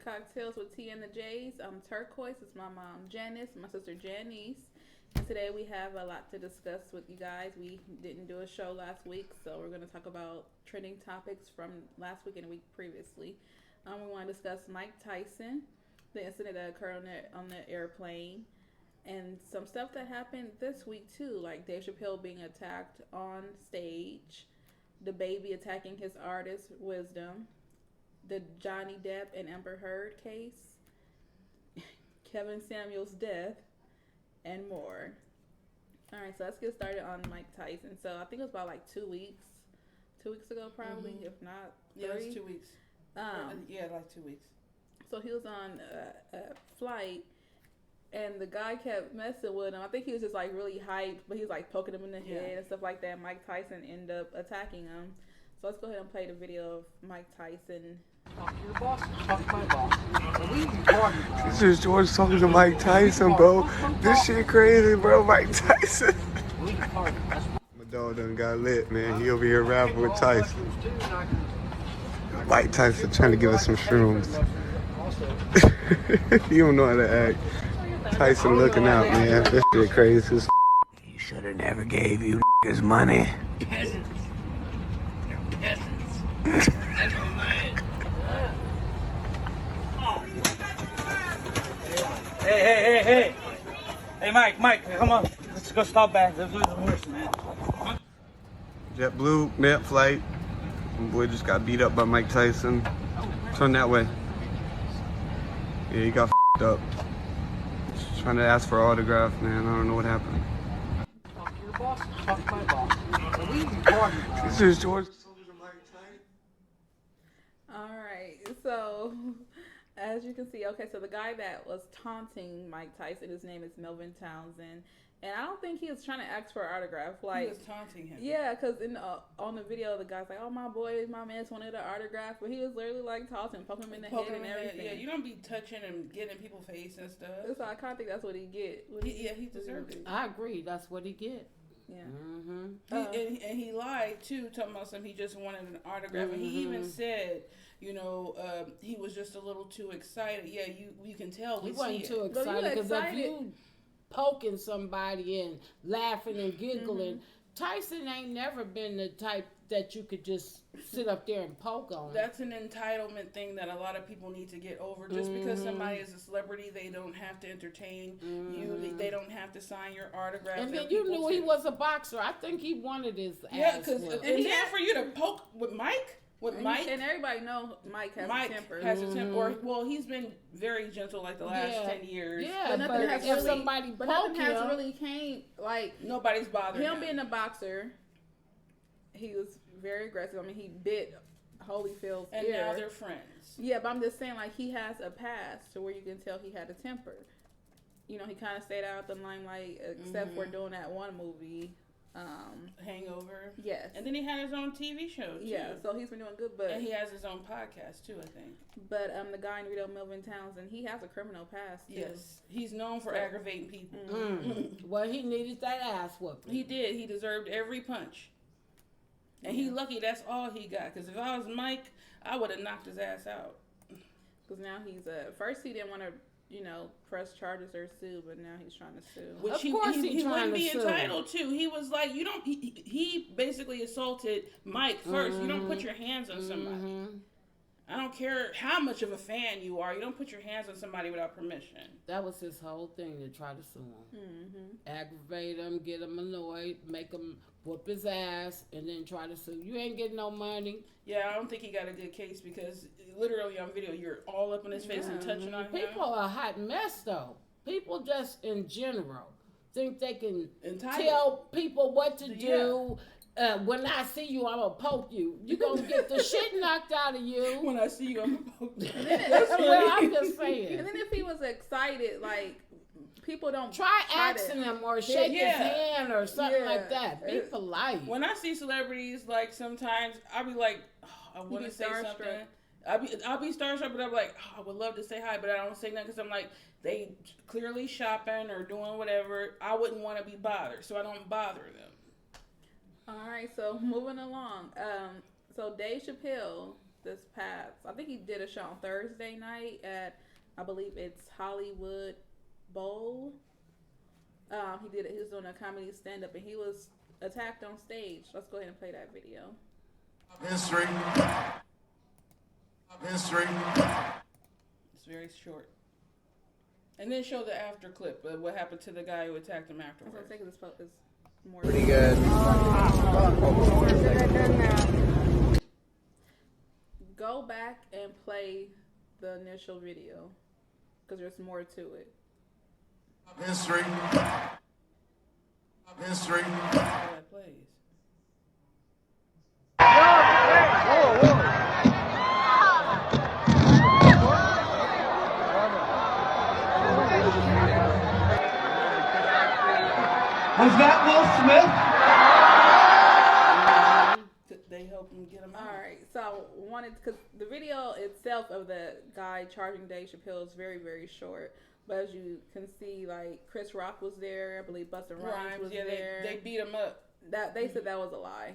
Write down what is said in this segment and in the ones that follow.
Cocktails with T and the J's. I'm Turquoise. It's my mom, Janice, my sister, Janice. And today we have a lot to discuss with you guys. We didn't do a show last week, so we're going to talk about trending topics from last week and the week previously. We want to discuss Mike Tyson, the incident that occurred on the airplane, and some stuff that happened this week too, like Dave Chappelle being attacked on stage, the baby attacking his artist Wisdom, the Johnny Depp and Amber Heard case, Kevin Samuels' death, and more. All right, so let's get started on Mike Tyson. So I think it was about like 2 weeks ago, probably, if not 3. Yeah, it was 2 weeks. Like 2 weeks. So he was on a flight, and the guy kept messing with him. I think he was just like really hyped, but he was like poking him in the head and stuff like that. Mike Tyson ended up attacking him. So let's go ahead and play the video of Mike Tyson. Talk to your boss. Talk to my boss. This is George talking to Mike Tyson, bro. This shit crazy, bro. Mike Tyson. My dog done got lit, man. He over here rapping with Tyson. Mike Tyson trying to give us some shrooms. He don't know how to act. Tyson looking out, man. This shit crazy. He should have never gave you his money. Peasants. They're peasants. That's what man. Hey. Hey, Mike, come on. Let's go stop back. Let's do the horse, man. JetBlue, mid flight. My boy just got beat up by Mike Tyson. Turn that way. Yeah, he got f***ed up. Just trying to ask for an autograph, man. I don't know what happened. Talk to your boss. Talk to my boss. This is George. All right, so as you can see, so the guy that was taunting Mike Tyson, his name is Melvin Townsend, and I don't think he was trying to ask for an autograph. Like, He was taunting him. yeah, because on the video, the guy's like, "Oh, my boy, my man's wanted an autograph," but he was literally like taunting, poking him in the head and everything. Yeah, you don't be touching and getting in people's face and stuff. So I kind of think that's what he get. He deserved it. I agree. That's what he get. Yeah. Mm-hmm. And he lied too, talking about something. He just wanted an autograph, and he even said, he was just a little too excited. Yeah, you can tell. He wasn't too But you excited because if excited. you poking somebody and laughing and giggling, Tyson ain't never been the type that you could just sit up there and poke on. That's an entitlement thing that a lot of people need to get over. Just because somebody is a celebrity, they don't have to entertain you. They don't have to sign your autograph. And then you knew he was a boxer. I think he wanted his ass whooped. And then for you to poke with Mike. And everybody know Mike has a temper. Has a temper. Well, he's been very gentle like the last 10 years. Yeah, but but has if really, somebody but poke nothing has him, really came like Nobody's bothering him being a boxer. He was very aggressive. I mean, he bit Holyfield's and ear. now they're friends. Yeah, but I'm just saying, like, he has a past to where you can tell he had a temper. He kind of stayed out the limelight, except for doing that one movie. Hangover. Yes. And then he had his own TV show, too. Yeah, so he's been doing good, but... And he has his own podcast, too, I think. But the guy in Rito, Melvin Townsend, he has a criminal past, too. Yes. He's known for aggravating people. well, he needed that ass whooping. He did. He deserved every punch. And he lucky that's all he got. Because if I was Mike, I would have knocked his ass out. Because now he's... first he didn't want to, press charges or sue, but now he's trying to sue. Which Of course he wouldn't be sue. entitled to. He was like, you don't... He basically assaulted Mike first. You don't put your hands on somebody. I don't care how much of a fan you are. You don't put your hands on somebody without permission. That was his whole thing, to try to sue him. Aggravate him, get him annoyed, make him whoop his ass, and then try to sue. You ain't getting no money. Yeah, I don't think he got a good case because literally on video, you're all up in his face and touching on him. People are a hot mess, though. People just in general think they can Entitled. tell people what to do. When I see you, I'm going to poke you. You're going to get the shit knocked out of you. When I see you, I'm going to poke you. Well, I'm just saying. And then if he was excited, like, people don't Try asking him or shake his hand or something like that. Be polite. When I see celebrities, like, sometimes I'll be like, I want to say something. I'll be starstruck, but I'm like, I would love to say hi, but I don't say nothing because I'm like, they clearly shopping or doing whatever. I wouldn't want to be bothered, so I don't bother them. All right, so moving along. So Dave Chappelle this past. I think he did a show on Thursday night at, I believe it's Hollywood Bowl. He did it. He was doing a comedy stand up, and he was attacked on stage. Let's go ahead and play that video. History. It's very short. And then show the after clip of what happened to the guy who attacked him I was afterwards. gonna say this is more Pretty good. Go back and play the initial video because there's more to it. History. Oh, that plays. Was that Will Smith? They helped him get him out. All right, so because the video itself of the guy charging Dave Chappelle is very, very short. But as you can see, like Chris Rock was there, I believe Busta Rhymes was there. They beat him up. That they said that was a lie.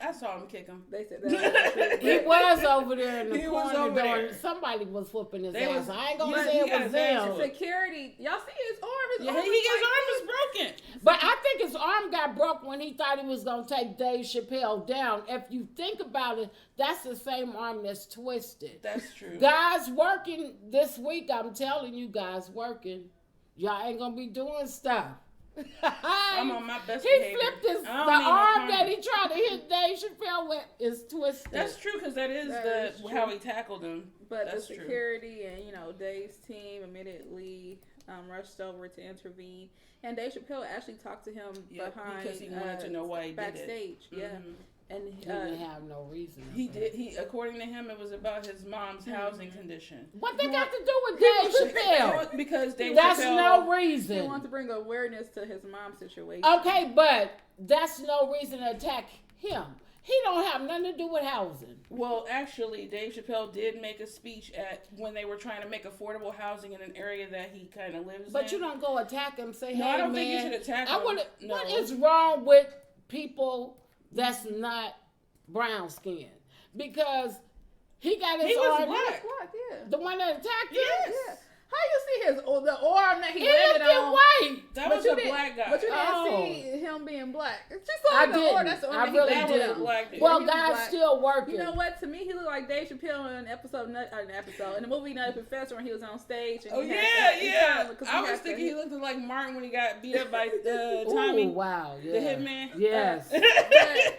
I saw him kick him. They said that. He was over there in the He was corner over doing. there. Somebody was whooping his They ass. was- I ain't gonna But say he it got was advantage. them. Security, y'all see his arm? His Yeah, arm his is arm was broken. But I think his arm got broke when he thought he was gonna take Dave Chappelle down. If you think about it, that's the same arm that's twisted. That's true. Guys working this week, I'm telling you, guys working. Y'all ain't gonna be doing stuff. I'm on my best He behavior. flipped the I don't need no arm karma. that he tried to hit Dave Chappelle with is twisted. That's true because that is true. how he tackled him. But That's the true. security and Dave's team immediately rushed over to intervene, and Dave Chappelle actually talked to him behind because he wanted to know why he backstage. did it. Yeah, Mhm. and He didn't have no reason. He did. He, according to him, it was about his mom's housing condition. What they got to do with Dave Chappelle? Because Dave That's Chappelle, no he reason. wanted to bring awareness to his mom's situation. Okay, but that's no reason to attack him. He don't have nothing to do with housing. Well, actually, Dave Chappelle did make a speech at when they were trying to make affordable housing in an area that he kind of lives in. But you don't go attack him. Say, No, hey, I don't man, think you should attack I him. wanna- No. What is wrong with people that's not brown skinned? Because he got his He was arm. black. Black, yeah. The one that attacked him. Yes. Yeah. How you see the arm that he He landed looked on? white. That But was you a didn't- black guy. But you didn't Oh. see him being black. It's just I like the arm. didn't. That's the arm I that really he that landed was a didn't. on. black dude. Well, He was guys black. still working. You know what? To me, he looked like Dave Chappelle in in the movie Nutty Professor when he was on stage. And Oh he yeah, had that- yeah. because I he was had thinking the- he looked like Martin when he got beat up by Ooh, Tommy, wow. Yeah. the hitman. Yes. But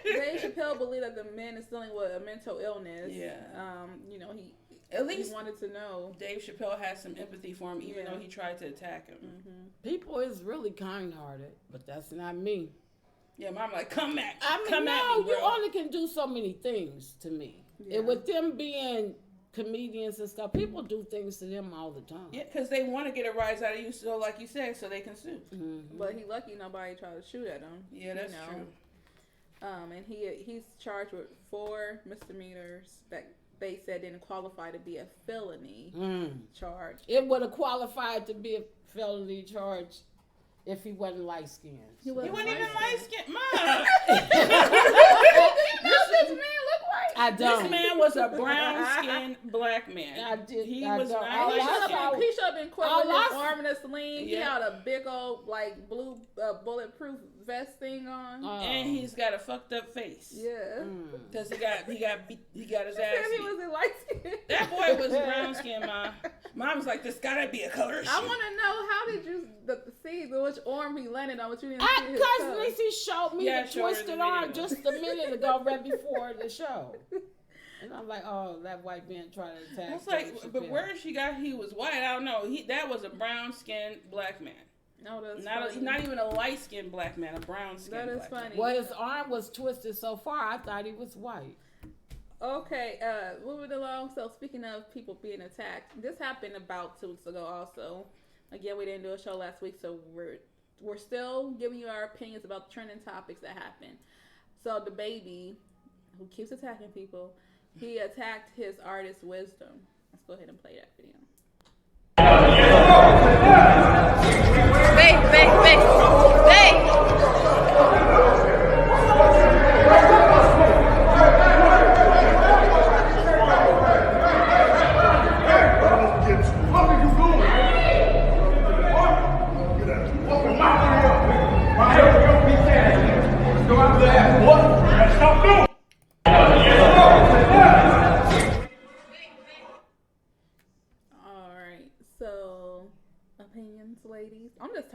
Dave Chappelle believed that the man is dealing with a mental illness. Yeah. He At least wanted to know. Dave Chappelle had some empathy for him, even Yeah. though he tried to attack him. People is really kind-hearted, but that's not me. Yeah, Mom like, come at, I mean, come no, at me, bro. you only can do so many things to me. Yeah. And with them being comedians and stuff, people do things to them all the time. Yeah, because they want to get a rise out of you, so like you said, so they can sue. Mhm. But he lucky nobody tried to shoot at him. Yeah, that's true. And he's charged with 4 misdemeanors that they said didn't qualify to be a felony charge. It would have qualified to be a felony charge if he wasn't light-skinned. He wasn't even light skinned. Mom, Does this man look like? I don't. this man was a brown skinned black man. I did. He I was don't. not All light I skinned. saw- He should have been caught All with his I- arm in a sling. He Yeah. had a big old blue bulletproof vest thing on. Oh. And he's got a fucked up face. Yeah. Because he got his ass He said he beat. wasn't light skinned. That boy was brown skinned, Mom. Mom's like, this gotta be a color issue. I want to know, how did you see which arm he landed on, but you didn't see his Cousin toe? Lacey showed me Yeah, the showed her the twisted arm video. just a minute ago, right before the show. And I'm like, oh, that white man trying to attack. I was like, Dave but Chappelle. where she got he was white? I don't know. That was a brown skinned black man. No, that's Not funny. not even a light skinned black man, a brown skinned That is black funny. man. Well, his arm was twisted so far, I thought he was white. Okay, moving along. So speaking of people being attacked, this happened about 2 weeks ago also. Again, we didn't do a show last week, so we're still giving you our opinions about the trending topics that happened. So the baby who keeps attacking people, he attacked his artist Wisdom. Let's go ahead and play that video.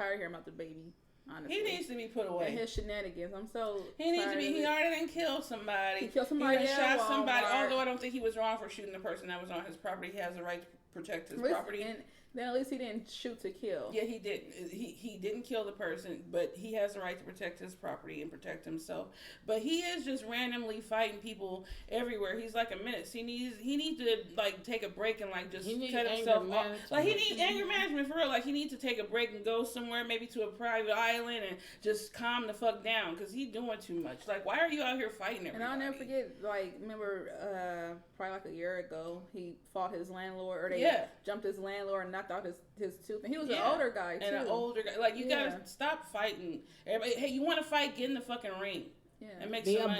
tired of hearing about the baby. Honestly, he needs to be put away. And his shenanigans. I'm so. He needs to be. He tired already done killed somebody. He killed somebody. He done at shot somebody. Walmart. Although I don't think he was wrong for shooting the person that was on his property. He has the right to protect his property. And then at least he didn't shoot to kill. Yeah, he didn't. He didn't kill the person, but he has the right to protect his property and protect himself. But he is just randomly fighting people everywhere. He's like a menace. He needs to like take a break and like just cut himself off. Like he needs anger management for real. Like he needs to take a break and go somewhere, maybe to a private island, and just calm the fuck down because he's doing too much. Like why are you out here fighting everybody? And I'll never forget. Like remember, probably like a year ago, he fought his landlord, or they jumped his landlord and knocked out his tooth. And he was an older guy too. And an older guy. Like you gotta stop fighting. Everybody, hey, you want to fight? Get in the fucking ring. Yeah. And make some money.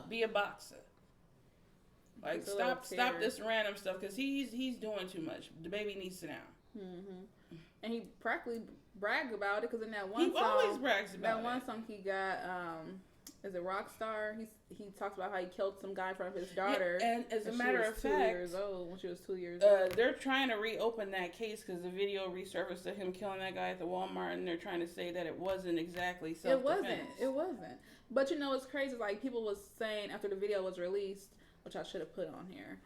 Be a boxer. Like stop this random stuff because he's doing too much. The baby needs to sit down. Mm-hmm. And he practically bragged about it because in that one song, always brags about that one song he got. Is it Rockstar? He talks about how he killed some guy in front of his daughter. Yeah, and as a matter of fact, 2 years old when she was 2 years old. They're trying to reopen that case because the video resurfaced of him killing that guy at the Walmart, and they're trying to say that it wasn't exactly self-defense. It wasn't. But you know, it's crazy. Like people was saying after the video was released, which I should have put on here,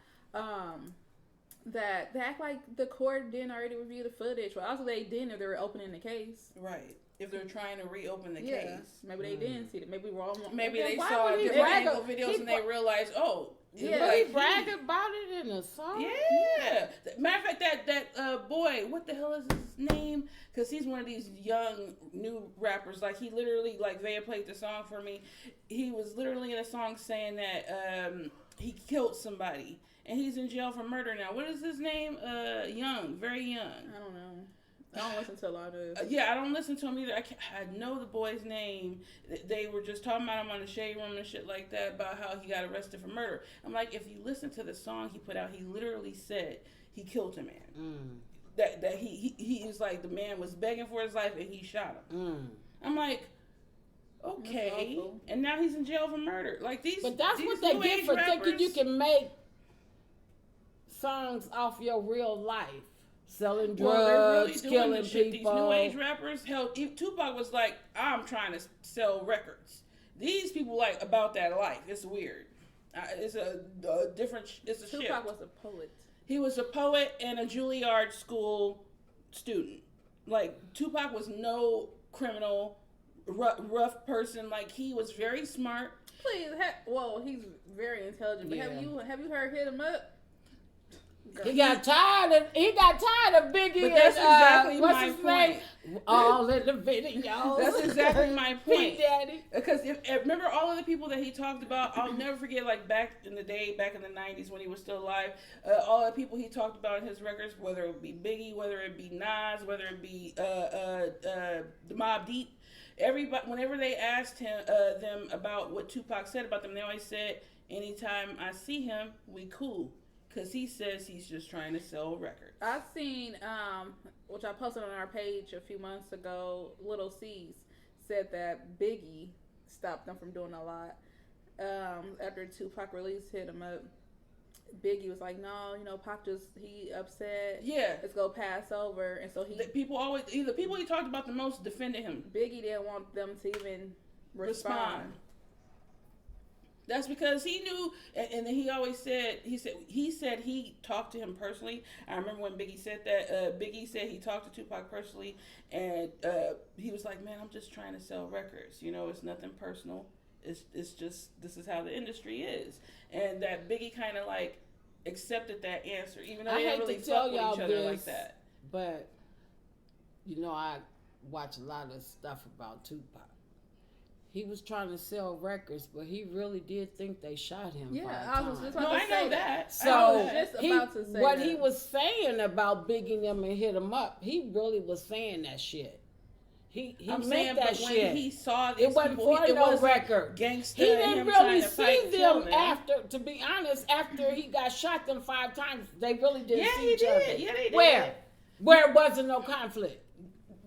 that they act like the court didn't already review the footage. Well, also they didn't if they were opening the case. Right. If they're trying to reopen the case. Maybe they didn't see it. Maybe we're all. Maybe they saw different angle videos and they realized, oh. Yeah, he bragged about it in a song. Yeah. Matter of fact, that boy, what the hell is his name? Because he's one of these young, new rappers. Like, he literally, like, Vaya played the song for me. He was literally in a song saying that he killed somebody. And he's in jail for murder now. What is his name? Young. Very young. I don't know. I don't listen to a lot of. Yeah, I don't listen to him either. I know the boy's name. They were just talking about him on the Shade Room and shit like that about how he got arrested for murder. I'm like, if you listen to the song he put out, he literally said he killed a man. That he was like the man was begging for his life and he shot him. I'm like, okay, and now he's in jail for murder. Like these, but that's these what they get for rappers, thinking you can make songs off your real life. Selling drugs, killing people. These new age rappers, hell, Tupac was like, I'm trying to sell records. These people like about that life. It's weird. It's a different. It's a shift. Tupac was a poet. He was a poet and a Juilliard school student. Like Tupac was no criminal, rough person. Like he was very smart. Please, well, he's very intelligent. But have you heard Hit 'Em Up? He got tired of Biggie. But that's exactly what's my his point. Name? All in the videos. That's exactly my point. Daddy. Because remember all of the people that he talked about. I'll never forget. Like back in the day, back in the '90s when he was still alive, all the people he talked about in his records, whether it be Biggie, whether it be Nas, whether it be the Mobb Deep. Everybody, whenever they asked them about what Tupac said about them, they always said, "Anytime I see him, we cool." Because he says he's just trying to sell records. I've seen, which I posted on our page a few months ago, Little C's said that Biggie stopped them from doing a lot. After Tupac released Hit 'Em Up, Biggie was like, no, Pac he upset. Yeah. Let's go pass over. And so the people he talked about the most defended him. Biggie didn't want them to even respond. That's because he knew, and then he always said, he said he talked to him personally. I remember when Biggie said that, Biggie said he talked to Tupac personally, and he was like, man, I'm just trying to sell records. It's nothing personal. It's just, this is how the industry is. And that Biggie kind of like accepted that answer, even though they didn't really fuck with each other like that. But, I watch a lot of stuff about Tupac. He was trying to sell records, but he really did think they shot him. Yeah, I was just about to say that. So what he was saying about Biggie them and Hit 'Em Up, he really was saying that shit. He meant that shit. When he saw these it wasn't people, for no record. Gangsta. He didn't really see them after. To be honest, after he got shot them 5 times, they really didn't see each other. Yeah, they did. Where wasn't no conflict.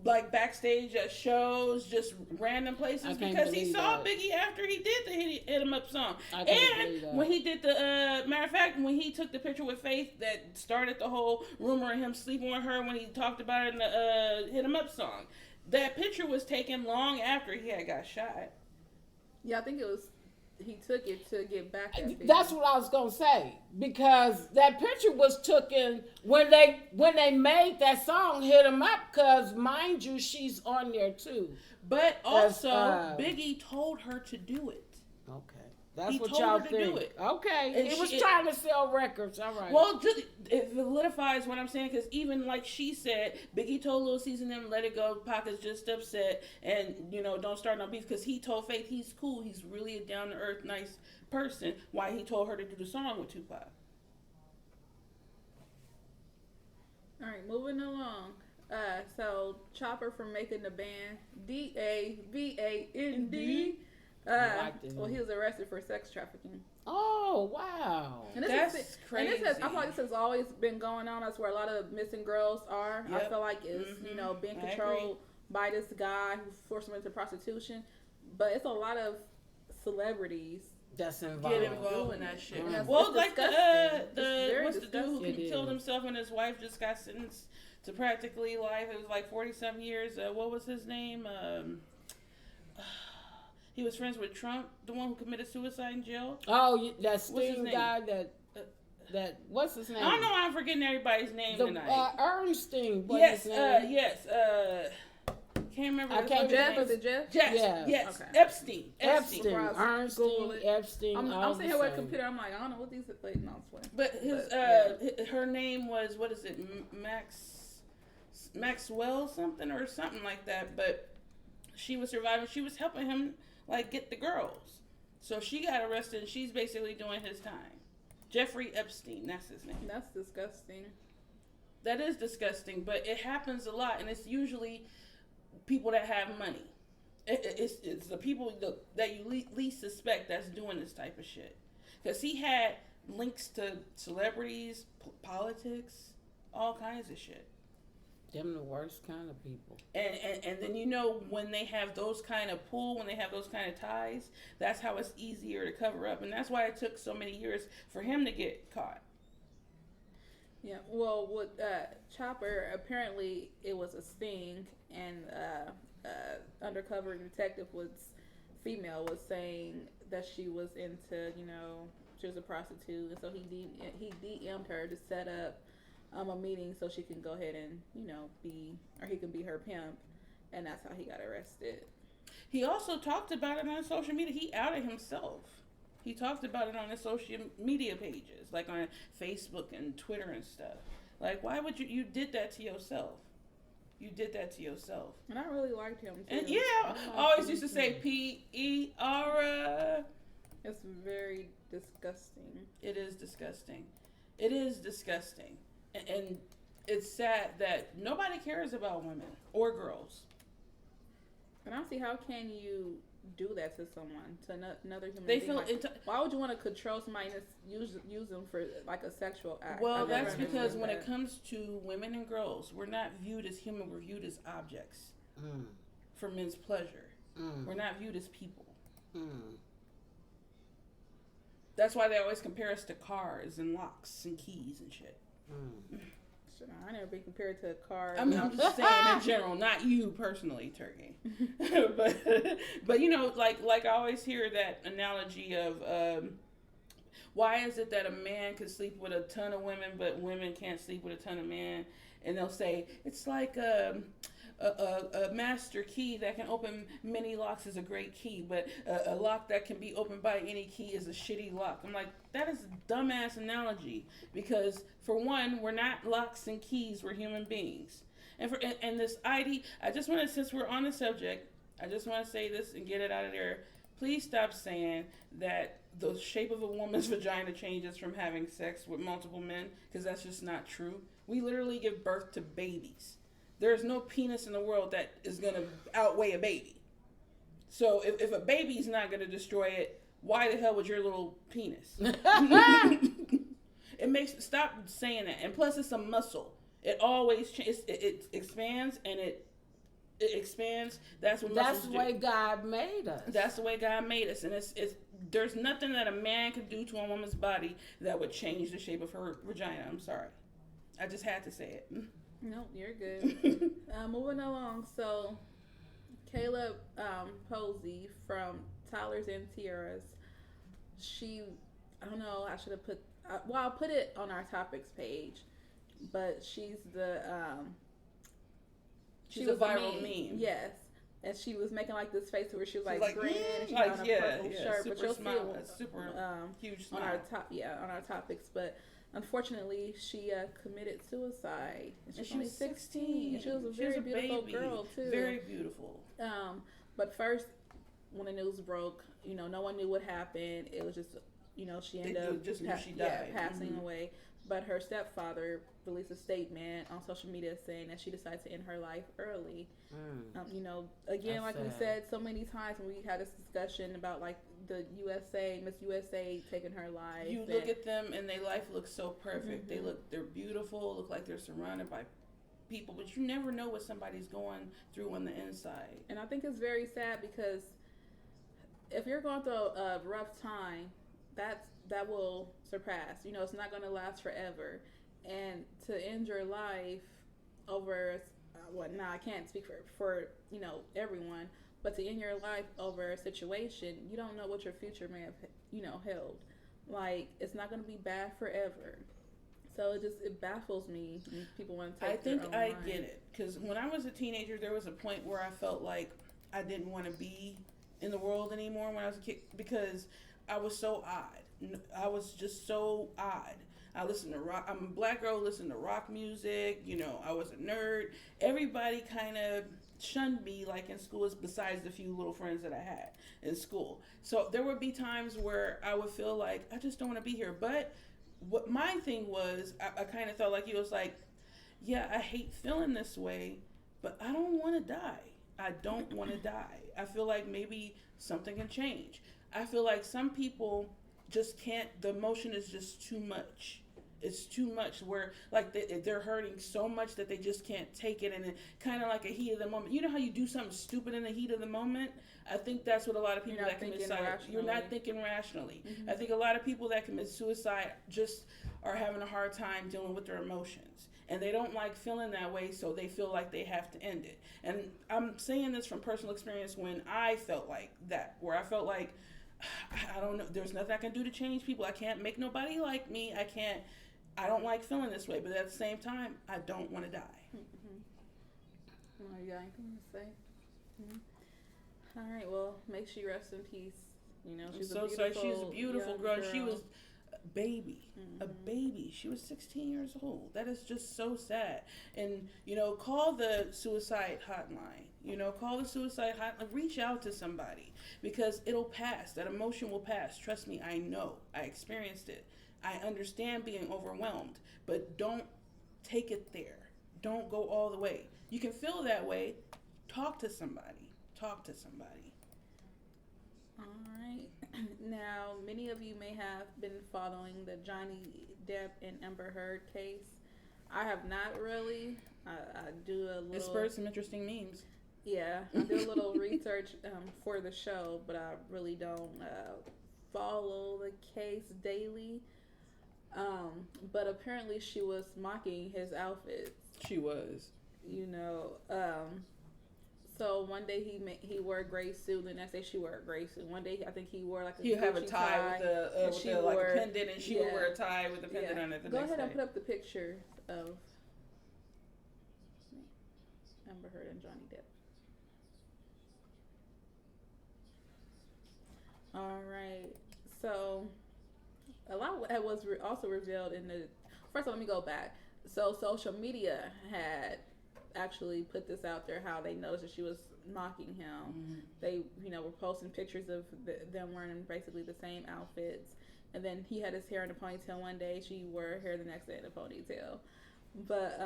Like backstage at shows, just random places, because he saw Biggie after he did the Hit 'Em Up song. And when he did the, matter of fact, when he took the picture with Faith that started the whole rumor of him sleeping with her when he talked about it in the Hit 'Em Up song. that picture was taken long after he had got shot. Yeah, I think it was. He took it to get back at people. That's what I was gonna say, because that picture was taken when they made that song "Hit 'Em Up," because mind you, she's on there too. But also, Biggie told her to do it. Okay. That's He what told y'all her to think. do it. Okay. And It was trying to sell records. All right. Well, just, it validifies what I'm saying, because even like she said, Biggie told Lil Cease and them, let it go, Pac's just upset, and, you know, don't start no beef, because he told Faith he's cool, he's really a down-to-earth, nice person, why he told her to do the song with Tupac. All right, moving along. So Chopper from making the band DAVAND. Well, he was arrested for sex trafficking. Oh, wow. And this That's crazy. And I feel like this has always been going on. That's where a lot of missing girls are. Yep. I feel like it's, you know, being controlled by this guy who forced them into prostitution. But it's a lot of celebrities That's involved. Get involved in that shit. Mm. Well, It's like disgusting. what's the dude who It killed is. himself and his wife just got sentenced to practically life. It was like 40-some years. What was his name? He was friends with Trump, the one who committed suicide in jail. Oh, that What's his Sting name? guy that what's his name? I don't know why I'm forgetting everybody's name tonight. Ernstine. Yes, can't remember. I can't Jeff, is it Jeff? Yes. Okay. Epstein. Epstein. Google Ernstine, it. Epstein. I'm sitting here with a computer. I'm like, I don't know what these. Like, no, I'm playing. But her name was, what is it, Maxwell something or something like that. But she was surviving. She was helping him like get the girls. So she got arrested and she's basically doing his time. Jeffrey Epstein, that's his name. That's disgusting. That is disgusting, but it happens a lot, and it's usually people that have money. It's the people that you least suspect that's doing this type of shit. Because he had links to celebrities, politics, all kinds of shit. Them the worst kind of people. And then, you know, when they have those kind of pull, when they have those kind of ties, that's how it's easier to cover up. And that's why it took so many years for him to get caught. Yeah, well, with Chopper, apparently it was a sting, and undercover detective female was saying that she was into, you know, she was a prostitute, and so he DM'd her to set up a meeting so she can go ahead and, you know, he can be her pimp, and that's how he got arrested. He also talked about it on social media. He outed himself. He talked about it on his social media pages, like on Facebook and Twitter and stuff. Like, why would you did that to yourself? You did that to yourself. And I really liked him, too. And yeah, I always used to say P-E-R. It's very disgusting. It is disgusting. It is disgusting. And it's sad that nobody cares about women or girls. And I don't see how can you do that to someone, to another human They being. feel Like, why would you want to control somebody and use them for like a sexual act? Well, that's because when it comes to women and girls, we're not viewed as human. We're viewed as objects for men's pleasure. We're not viewed as people. That's why they always compare us to cars and locks and keys and shit. I never been compared to a car. I'm just saying in general, not you personally, Turkey. but you know, like I always hear that analogy of why is it that a man can sleep with a ton of women, but women can't sleep with a ton of men? And they'll say it's like a master key that can open many locks is a great key, but a lock that can be opened by any key is a shitty lock. I'm like, that is a dumbass analogy, because for one, we're not locks and keys, we're human beings. And this ID, I just want to, since we're on the subject, I just want to say this and get it out of there. Please stop saying that the shape of a woman's vagina changes from having sex with multiple men, because that's just not true. We literally give birth to babies. There's no penis in the world that is going to outweigh a baby. So if a baby's not going to destroy it, why the hell would your little penis? Stop saying that. And plus, it's a muscle. It always changes. It expands and it expands. That's what muscles do. That's the way God made us. That's the way God made us. And there's nothing that a man could do to a woman's body that would change the shape of her vagina. I'm sorry. I just had to say it. No, you're good. Moving along. So Caleb Posey from Tyler's and Tiara's. She, I don't know. I should have put. Well, I'll put it on our topics page. But she's the she's a viral meme. Yes. And she was making like this face where she was like grinning and she like, had on a purple shirt. Super But you'll smile, see super huge smile. on our topics. But unfortunately, she committed suicide. And she was only 16. And she was a very beautiful girl too. Very beautiful. But first, when the news broke, no one knew what happened. It was just, she ended up just knew she died. Passing away. But her stepfather released a statement on social media saying that she decided to end her life early. Again, That's like we sad. said so many times when we had this discussion about like the Miss USA taking her life. You look at them and their life looks so perfect. Mm-hmm. They're beautiful, look like they're surrounded by people, but you never know what somebody's going through on the inside. And I think it's very sad because if you're going through a rough time, that will surpass. It's not going to last forever. And to end your life over I can't speak for everyone, but to end your life over a situation, you don't know what your future may have held. Like, it's not going to be bad forever. So it baffles me when people want to take their own life. Get it, because when I was a teenager, there was a point where I felt like I didn't want to be in the world anymore when I was a kid because I was so odd. I was just so odd. I listened to rock. I'm a black girl, listened to rock music. I was a nerd. Everybody kind of shunned me, like in school, besides the few little friends that I had in school. So there would be times where I would feel like I just don't want to be here. But what my thing was, I kind of felt like it was like, yeah, I hate feeling this way, but I don't want to die. I don't want to die. I feel like maybe something can change. I feel like some people just can't, the emotion is just too much. It's too much where like they're hurting so much that they just can't take it, and it kind of like a heat of the moment. You know how you do something stupid in the heat of the moment? I think that's what a lot of people that commit suicide, you're not thinking rationally. Mm-hmm. I think a lot of people that commit suicide just are having a hard time dealing with their emotions, and they don't like feeling that way, so they feel like they have to end it. And I'm saying this from personal experience when I felt like that, where I felt like I don't know, there's nothing I can do to change people. I can't make nobody like me. I don't like feeling this way, but at the same time, I don't want to die. Mm-hmm. You got anything to say? Mm-hmm. All right, well, make sure you rest in peace. She's I'm so sorry. She's a beautiful girl. She was a baby. Mm-hmm. A baby. She was 16 years old. That is just so sad. And, call the suicide hotline. Call the suicide hotline. Reach out to somebody because it'll pass. That emotion will pass. Trust me, I know. I experienced it. I understand being overwhelmed, but don't take it there. Don't go all the way. You can feel that way. Talk to somebody. Talk to somebody. All right. Now, many of you may have been following the Johnny Depp and Amber Heard case. I have not really. I do a little. It spurred some interesting memes. Yeah, I do a little research for the show, but I really don't follow the case daily. But apparently she was mocking his outfits. She was. So one day he wore a gray suit, the next day she wore a gray suit. One day I think he wore like a He'd have a tie with the like a pendant, and she would wear a tie with a pendant on it. Go ahead and put up the picture of Amber Heard and Johnny Depp. All right, so a lot was also revealed in the. First of all, let me go back. So social media had actually put this out there, how they noticed that she was mocking him. Mm-hmm. They, were posting pictures of them wearing basically the same outfits. And then he had his hair in a ponytail one day. She wore her hair the next day in a ponytail. But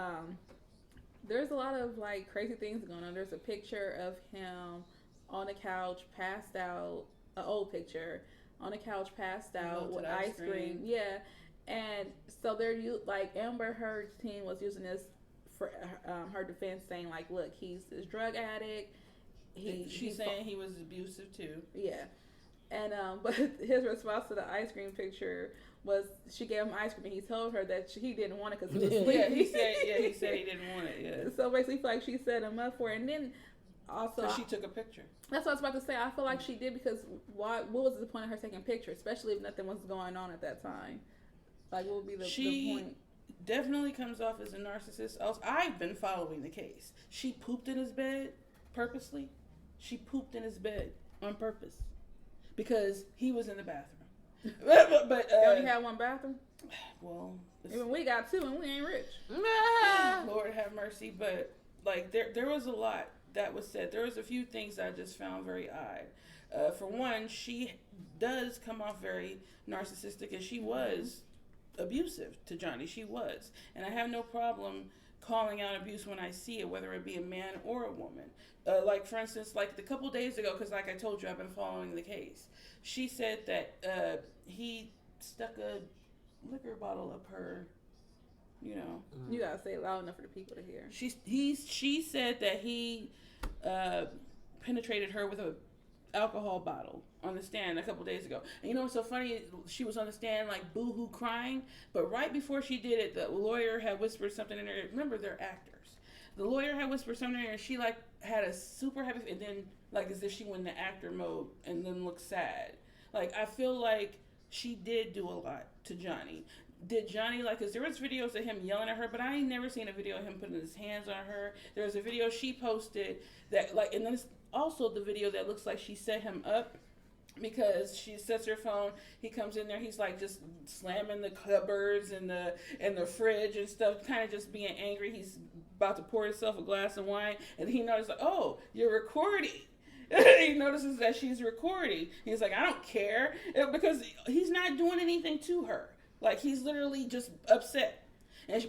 there's a lot of like crazy things going on. There's a picture of him on a couch, passed out. An old picture on a couch, passed out with ice cream. Yeah. And so like Amber Heard's team was using this for her defense, saying like, look, he's this drug addict. She's saying he was abusive too. Yeah. And but his response to the ice cream picture was she gave him ice cream and he told her that he didn't want it because he was sleepy. he said he didn't want it. Yeah. So basically, like she set him up for it. And then Also, she took a picture. That's what I was about to say. I feel like she did because why? What was the point of her taking pictures, especially if nothing was going on at that time? Like, what would be the point? Definitely comes off as a narcissist. Also, I've been following the case. She pooped in his bed purposely. She pooped in his bed on purpose because he was in the bathroom. but they only had one bathroom. Well, even we got two, and we ain't rich. Lord have mercy. But like, there was a lot that was said. There was a few things I just found very odd. For one, she does come off very narcissistic, and she was abusive to Johnny. She was. And I have no problem calling out abuse when I see it, whether it be a man or a woman. Like, for instance, like a couple days ago, because like I told you, I've been following the case. She said that he stuck a liquor bottle up her, you know. You gotta say it loud enough for the people to hear. She said that he penetrated her with a alcohol bottle on the stand a couple days ago. And you know what's so funny? She was on the stand like boo-hoo crying, but right before she did it, the lawyer had whispered something in her. Remember, they're actors. The lawyer had whispered something in her, and she like had a super happy, and then like as if she went into actor mode and then looked sad. Like, I feel like she did do a lot to Johnny. Did Johnny, like, because there was videos of him yelling at her, but I ain't never seen a video of him putting his hands on her. There was a video she posted that, like, and then it's also the video that looks like she set him up because she sets her phone. He comes in there, he's like just slamming the cupboards and the fridge and stuff, kind of just being angry. He's about to pour himself a glass of wine, and he notices, like, oh, you're recording. He notices that she's recording. He's like, I don't care, because he's not doing anything to her. Like, he's literally just upset.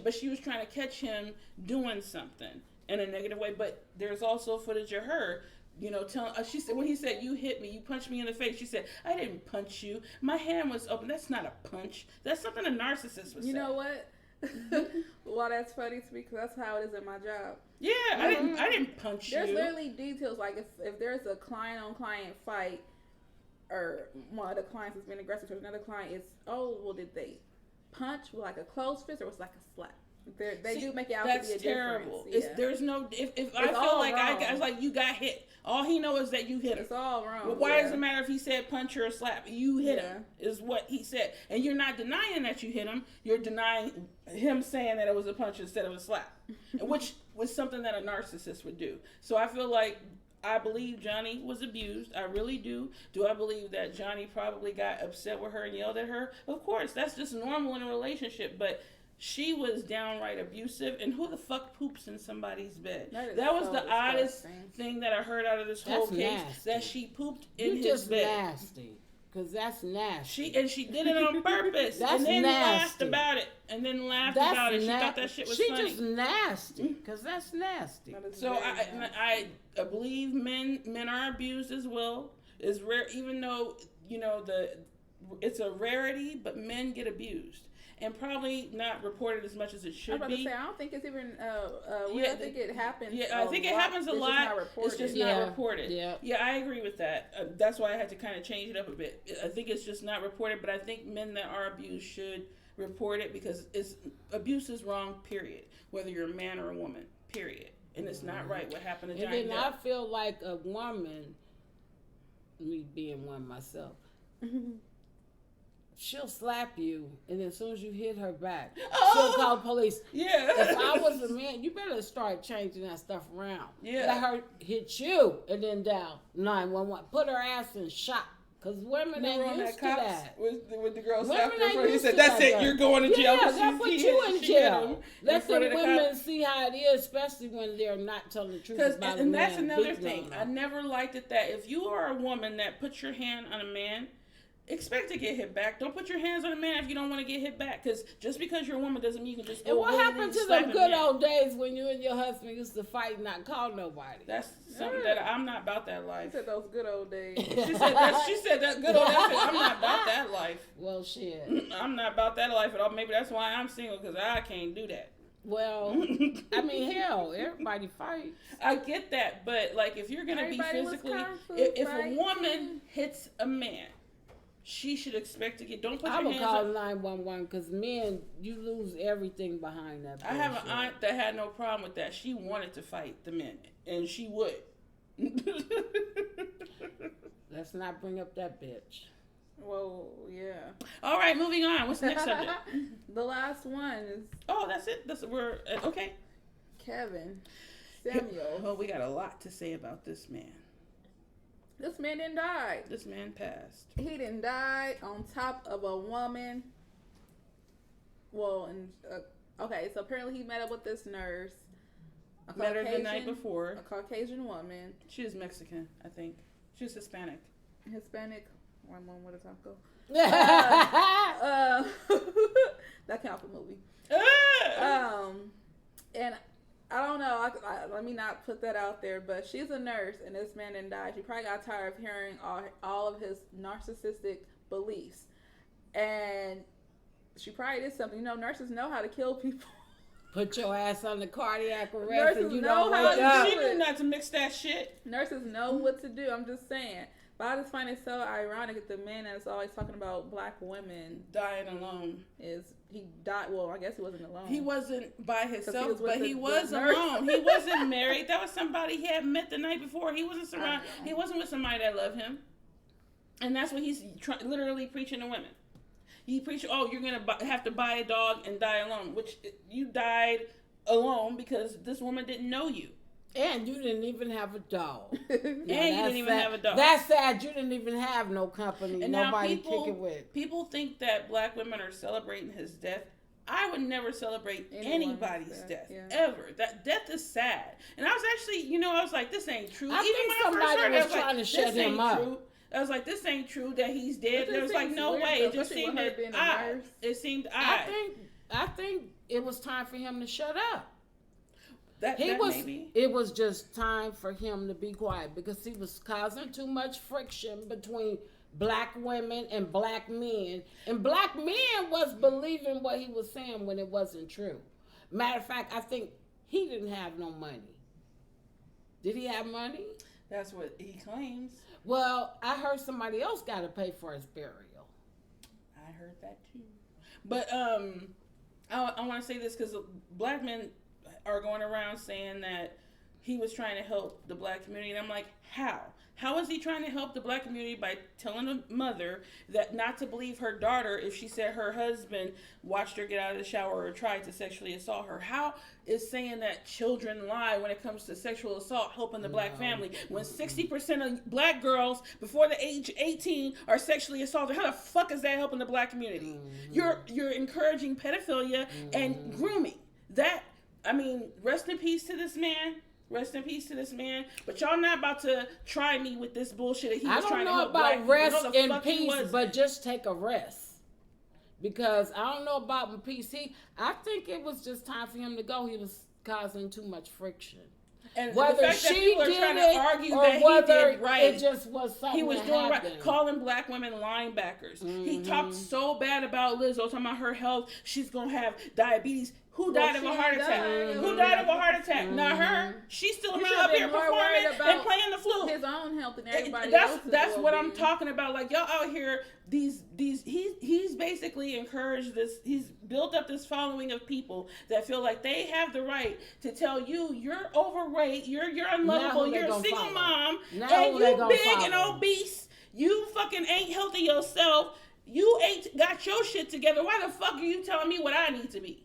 But she was trying to catch him doing something in a negative way. But there's also footage of her, you know, telling, she said, when he said, you hit me, you punched me in the face, she said, I didn't punch you. My hand was open. That's not a punch. That's something a narcissist would say. You know what? Well, that's funny to me because that's how it is in my job. Yeah, I didn't punch There's you. There's literally details, like if there's a client-on-client fight, or one of the clients is being aggressive to another client, it's, oh, well, did they punch with like a closed fist or was it like a slap? They do make it out to be a terrible. difference. Yeah. There's no, if I feel like I was like, you got hit. All he knows is that you hit him. It's all wrong. Well, why does it matter if he said punch or slap? You hit him, is what he said. And you're not denying that you hit him. You're denying him saying that it was a punch instead of a slap, which was something that a narcissist would do. So I feel like, I believe Johnny was abused. I really do. Do I believe that Johnny probably got upset with her and yelled at her? Of course, that's just normal in a relationship. But she was downright abusive. And who the fuck poops in somebody's bed? That was the oddest thing that I heard out of this whole case. Nasty. That she pooped in his just bed. Nasty. Because that's nasty. She did it on purpose. That's and then laughed nasty. about it. And then laughed about it. She thought that shit was funny. She just nasty. Because that's nasty. So I believe men are abused as well. It's rare, even though, you know, it's a rarity, but men get abused. And probably not reported as much as it should be. I was about to say, I don't think it's even, I think it happens. Yeah, I think it happens a lot. It's just not reported. Yeah, I agree with that. That's why I had to kind of change it up a bit. I think it's just not reported, but I think men that are abused should report it because abuse is wrong, period. Whether you're a man or a woman, period. And it's not right what happened to Johnny Depp. And then I feel like a woman, me being one myself, she'll slap you, and then as soon as you hit her back, she'll call the police. Yeah. If I was a man, you better start changing that stuff around. Yeah. Let her hit you, and then dial 911. Put her ass in shock. Because women ain't used to that. With the girl Women slapped her, he used said, to "That's that. it. You're going to jail." Yeah, they'll put you in jail. Let the women cops. see how it is, especially when they're not telling the truth about and a man. that's another thing. I never liked it that if you are a woman that puts your hand on a man, expect to get hit back. Don't put your hands on a man if you don't want to get hit back. Because just because you're a woman doesn't mean you can just go. And what happened to them good old days when you and your husband used to fight and not call nobody? That's something that I'm not about that life. She said those good old days. She said that good old days. I'm not about that life. Well, shit. I'm not about that life at all. Maybe that's why I'm single, because I can't do that. Well, I mean, hell, everybody fights. I get that, but like if you're gonna be physically, if a woman hits a man, she should expect to get. Don't put your hands. I would call 911 because men, you lose everything behind that. I have an aunt that had no problem with that. She wanted to fight the men, and she would. Let's not bring up that bitch. Whoa, yeah. All right, moving on. What's the next subject? The last one is. Oh, that's it. We're okay. Kevin Samuel. Oh, we got a lot to say about this man. This man didn't die. This man passed. He didn't die on top of a woman. Well, and okay, so apparently he met up with this nurse. Met her the night before. A Caucasian woman. She was Mexican, I think. She was Hispanic. Hispanic. One woman with a taco. That counts for movie. And I don't know. Let me not put that out there, but she's a nurse, and this man didn't die. She probably got tired of hearing all of his narcissistic beliefs, and she probably did something. You know, nurses know how to kill people. Put your ass on the cardiac arrest, Nurses and you know don't how wake to up. She knew not to mix that shit. Nurses know what to do. I'm just saying. But I just find it so ironic that the man that's always talking about black women Dying alone. He died. Well, I guess he wasn't alone. He wasn't by himself, but he was alone. He wasn't married. That was somebody he had met the night before. He wasn't surrounded. He wasn't with somebody that loved him. And that's what he's literally preaching to women. He preached, oh, you're going to have to buy a dog and die alone, which you died alone because this woman didn't know you. And you didn't even have a dog. You didn't even have a dog. That's sad. You didn't even have no company. And nobody now people, kick it with. People think that black women are celebrating his death. I would never celebrate anybody's death, ever. That death is sad. And I was actually, I was like, this ain't true. I think somebody was trying to shut him up. True. I was like, this ain't true that he's dead. There was like, no way. It just seemed odd. It seemed odd. I think it was time for him to shut up. Maybe. It was just time for him to be quiet because he was causing too much friction between black women and black men. And black men was believing what he was saying when it wasn't true. Matter of fact, I think he didn't have no money. Did he have money? That's what he claims. Well, I heard somebody else got to pay for his burial. I heard that too. But I want to say this because black men are going around saying that he was trying to help the black community. And I'm like, how? How is he trying to help the black community by telling a mother that not to believe her daughter if she said her husband watched her get out of the shower or tried to sexually assault her? How is saying that children lie when it comes to sexual assault helping the black family when 60% of black girls before the age 18 are sexually assaulted? How the fuck is that helping the black community? You're encouraging pedophilia and grooming. Rest in peace to this man. Rest in peace to this man. But y'all not about to try me with this bullshit that he was trying to help black people. I don't know about rest in peace, but just take a rest. Because I don't know about peace. I think it was just time for him to go. He was causing too much friction. And whether the fact she that people are did trying it to argue or that whether he did right. It just was something he was that doing happened. right, calling black women linebackers. He talked so bad about Lizzo, talking about her health. She's gonna have diabetes. Who died of a heart attack? Who died of a heart attack? Not her. She's still around up here performing and playing the flute. His own health and everybody else's. That's what I'm talking about. Like, y'all out here, he's basically encouraged this. He's built up this following of people that feel like they have the right to tell you you're overweight, you're unlovable, you're a single mom, and you big and obese. You fucking ain't healthy yourself. You ain't got your shit together. Why the fuck are you telling me what I need to be?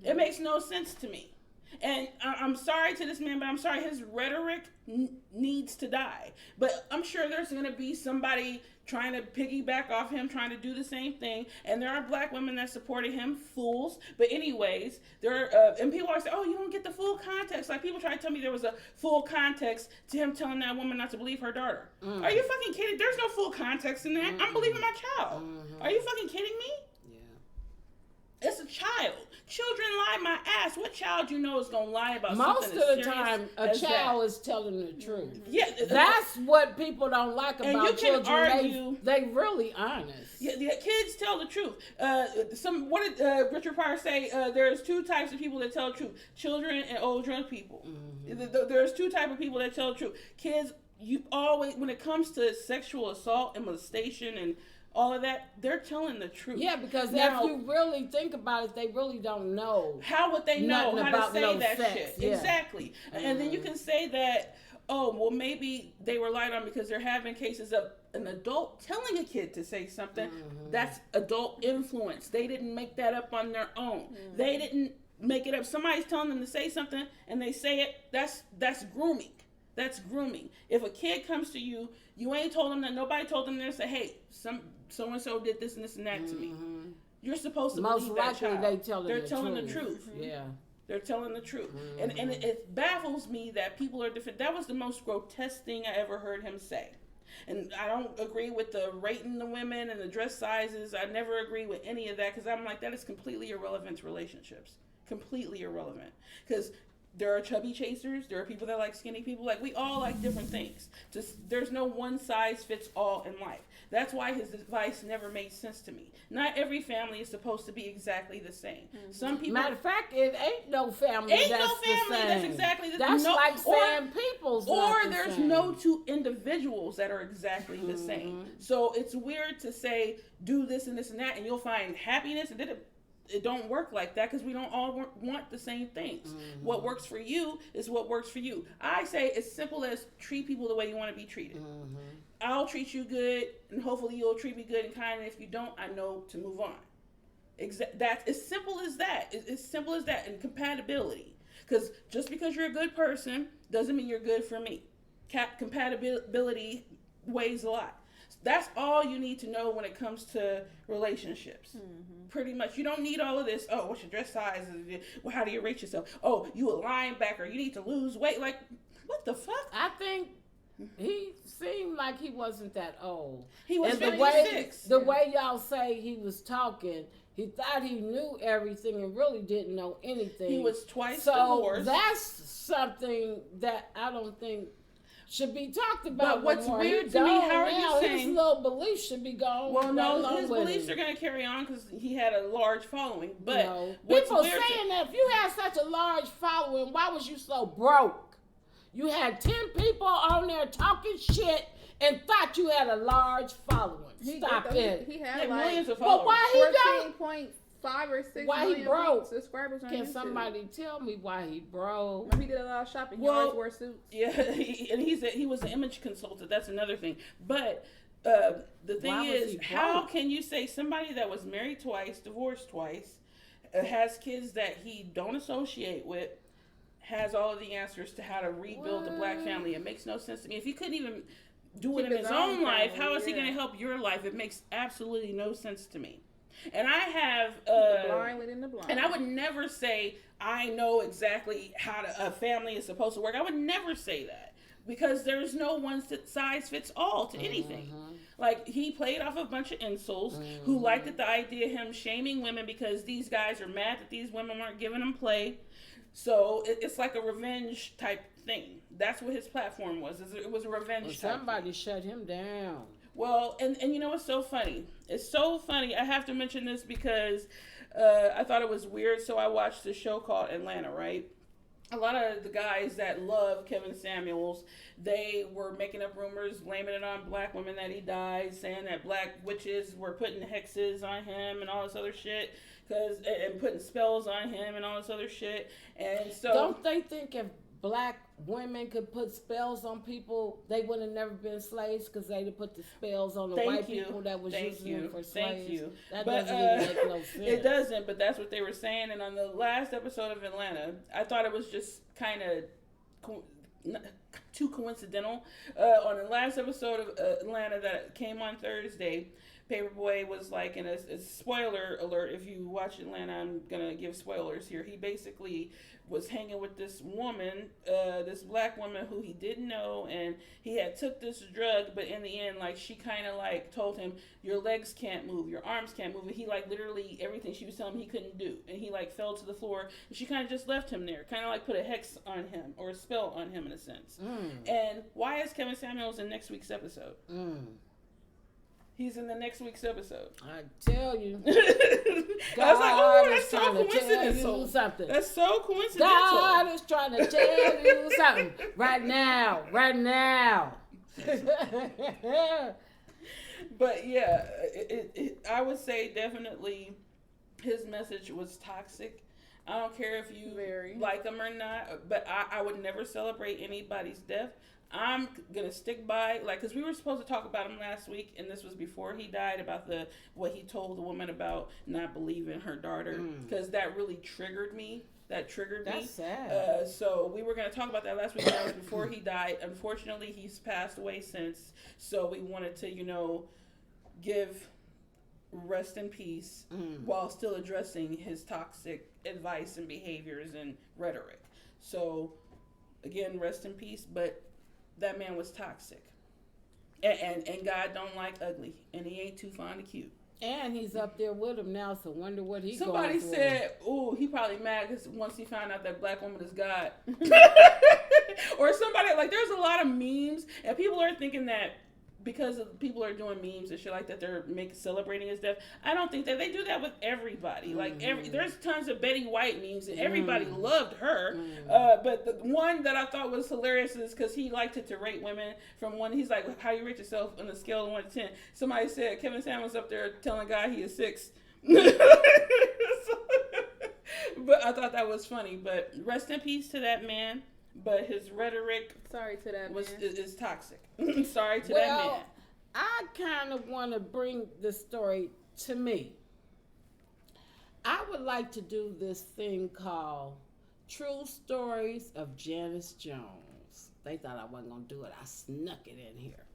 It makes no sense to me. And I'm sorry to this man, but I'm sorry his rhetoric needs to die. But I'm sure there's going to be somebody trying to piggyback off him, trying to do the same thing. And there are black women that supported him, fools. But anyways, and people are saying, oh, you don't get the full context. Like, people try to tell me there was a full context to him telling that woman not to believe her daughter. Are you fucking kidding? There's no full context in that. I'm believing my child. Are you fucking kidding me? It's a child. Children lie my ass. What child you know is gonna lie about most something of the time a child is telling the truth? Yeah, that's what people don't like about and you can children. Argue, they really honest. Yeah, the kids tell the truth. What did Richard Pryor say? There's two types of people that tell the truth: children and old drunk people. There's two types of people that tell the truth. Kids, you always, when it comes to sexual assault and molestation and all of that, they're telling the truth. Yeah, because now, if you really think about it, they really don't know. How would they know how to say that sex. shit? Yeah. Exactly. And then you can say that, oh, well, maybe they were lied on because there have been cases of an adult telling a kid to say something. That's adult influence. They didn't make that up on their own. They didn't make it up. Somebody's telling them to say something and they say it. That's grooming. That's grooming. If a kid comes to you, you ain't told them that. Nobody told them to say, hey, so and so did this and this and that to me. You're supposed to Most believe that likely child. They're telling the truth. Yeah. They're telling the truth. And it baffles me that people are different. That was the most grotesque thing I ever heard him say. And I don't agree with the rating the women and the dress sizes. I never agree with any of that because I'm like, that is completely irrelevant to relationships. Completely irrelevant. Because there are chubby chasers. There are people that like skinny people. Like, we all like different things. There's no one size fits all in life. That's why his advice never made sense to me. Not every family is supposed to be exactly the same. Some people. Matter of fact, it ain't no family. Ain't that's no family the same. that's exactly the same. That's like saying people's. Or not there's the same. no two individuals that are exactly the same. So it's weird to say do this and this and that, and you'll find happiness, and it don't work like that because we don't all want the same things. What works for you is what works for you. I say it's simple as treat people the way you want to be treated. I'll treat you good, and hopefully you'll treat me good and kind. And if you don't, I know to move on. That's as simple as that. It's simple as that. And compatibility, because just because you're a good person doesn't mean you're good for me. Compatibility weighs a lot. That's all you need to know when it comes to relationships. Pretty much. You don't need all of this. Oh, what's your dress size? Well, how do you rate yourself? Oh, you a linebacker. You need to lose weight. Like, what the fuck? I think he seemed like he wasn't that old. He was and 56. The way y'all say he was talking, he thought he knew everything and really didn't know anything. He was twice so divorced. That's something that I don't think should be talked about. But what's more. weird to me, how are you saying? His little beliefs should be gone. Well, no, his beliefs are going to carry on because he had a large following. But no. what's People weird saying that if you had such a large following, why was you so broke? You had 10 people on there talking shit and thought you had a large following. Stop it. He had like millions of But followers. why he don't? 14.5 or 6 Why he million broke? subscribers on Can YouTube. somebody tell me why he broke? Maybe he did a lot of shopping. He Well, always wore suits. Yeah, he was an image consultant. That's another thing. But the thing Why was is, he how broke? can you say somebody that was married twice, divorced twice, has kids that he don't associate with, has all of the answers to how to rebuild the black family? It makes no sense to me. If he couldn't even do it in his own life, how is he going to help your life? It makes absolutely no sense to me. And I have The blind leading the blind. and I would never say I know exactly how a family is supposed to work. I would never say that because there's no one size fits all to anything. Like, he played off a bunch of insults who liked the idea of him shaming women because these guys are mad that these women weren't giving him play. So it's like a revenge type thing. That's what his platform was. It was a revenge type Somebody thing. shut him down. Well, and you know what's so funny? It's so funny. I have to mention this because I thought it was weird. So I watched this show called Atlanta, right? A lot of the guys that love Kevin Samuels, they were making up rumors, blaming it on black women that he died, saying that black witches were putting hexes on him and all this other shit, and putting spells on him and all this other shit. And so, Don't they think if black women could put spells on people, they would have never been slaves because they'd have put the spells on the white people that was using them for slaves? Thank you. That But, doesn't even make no sense. It doesn't, but that's what they were saying. And on the last episode of Atlanta, I thought it was just kind of too coincidental. On the last episode of Atlanta that came on Thursday, Paperboy was like, in a spoiler alert, if you watch Atlanta, I'm going to give spoilers here. He basically was hanging with this woman, this black woman who he didn't know, and he had took this drug, but in the end, like, she kind of like told him, your legs can't move, your arms can't move, and he like literally everything she was telling him he couldn't do, and he like fell to the floor, and she kind of just left him there, kind of like put a hex on him, or a spell on him in a sense. And why is Kevin Samuels in next week's episode? He's in the next week's episode. I tell you. I was like, oh, that's so coincidental. Something. That's so coincidental. God is trying to tell you something right now. But yeah, I would say definitely his message was toxic. I don't care if you like them or not, but I would never celebrate anybody's death. I'm gonna stick by, like, because we were supposed to talk about him last week, and this was before he died, about what he told the woman about not believing her daughter, because that really triggered me. That's sad. So we were going to talk about that last week. That was before he died. Unfortunately, he's passed away since. So we wanted to, give rest in peace while still addressing his toxic advice and behaviors and rhetoric. So, again, rest in peace. But that man was toxic. And God don't like ugly. And he ain't too fond of cute. And he's up there with him now, so wonder what he's Somebody going through. said, "Ooh, he probably mad because once he found out that black woman is God." Or somebody, like, there's a lot of memes, and people are thinking that because people are doing memes and shit like that, they're celebrating his death. I don't think that they do that with everybody. Like, there's tons of Betty White memes, and everybody loved her. But the one that I thought was hilarious is because he liked to rate women from one. He's like, "How you rate yourself on a scale of 1 to 10?" Somebody said Kevin Samuels up there telling God he is 6. But I thought that was funny. But rest in peace to that man. But his rhetoric, is toxic. Sorry to that man. I kind of want to bring the story to me. I would like to do this thing called True Stories of Janice Jones. They thought I wasn't going to do it. I snuck it in here.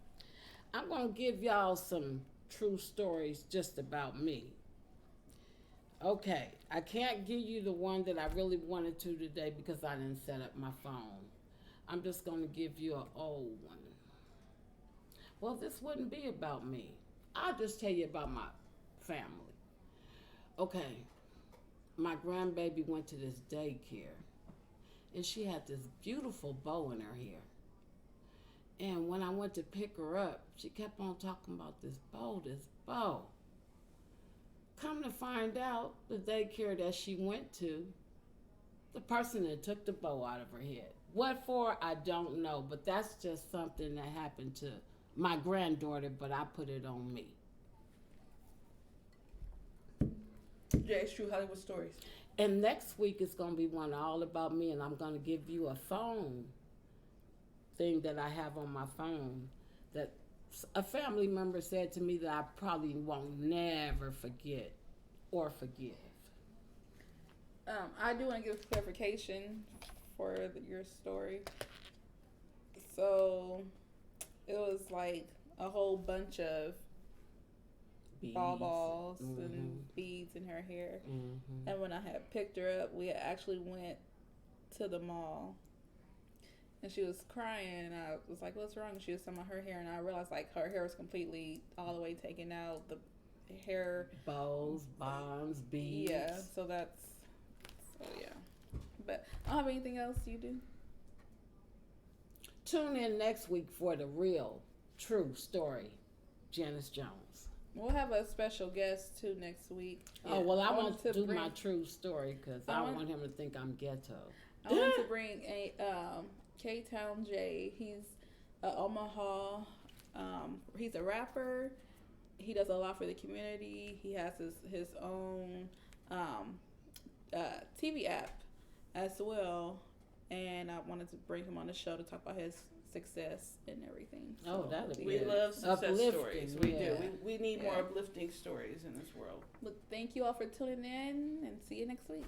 I'm going to give y'all some true stories just about me. Okay, I can't give you the one that I really wanted to today because I didn't set up my phone. I'm just going to give you an old one. Well, this wouldn't be about me. I'll just tell you about my family. Okay, my grandbaby went to this daycare, and she had this beautiful bow in her hair. And when I went to pick her up, she kept on talking about this bow. Come to find out, the daycare that she went to, the person that took the bow out of her head. What for, I don't know, but that's just something that happened to my granddaughter, but I put it on me. Yeah, it's true Hollywood stories. And next week is going to be one all about me, and I'm going to give you a phone thing that I have on my phone that a family member said to me that I probably won't never forget or forgive. I do want to give clarification for your story. So it was like a whole bunch of beads, balls and beads in her hair. And when I had picked her up, we actually went to the mall. And she was crying, and I was like, "What's wrong?" She was talking about her hair, and I realized, like, her hair was completely all the way taken out. The hair... Bows, bombs, beads. Yeah, so yeah. But I don't have anything else you do. Tune in next week for the real, true story, Janice Jones. We'll have a special guest, too, next week. Yeah. Oh, well, I want to do my true story, because I want him to think I'm ghetto. I want to bring a... K-Town J. He's Omaha. He's a rapper. He does a lot for the community. He has his own TV app as well. And I wanted to bring him on the show to talk about his success and everything. So that'd be We love success stories. We do. We need more Yeah. uplifting stories in this world. Look, thank you all for tuning in, and see you next week.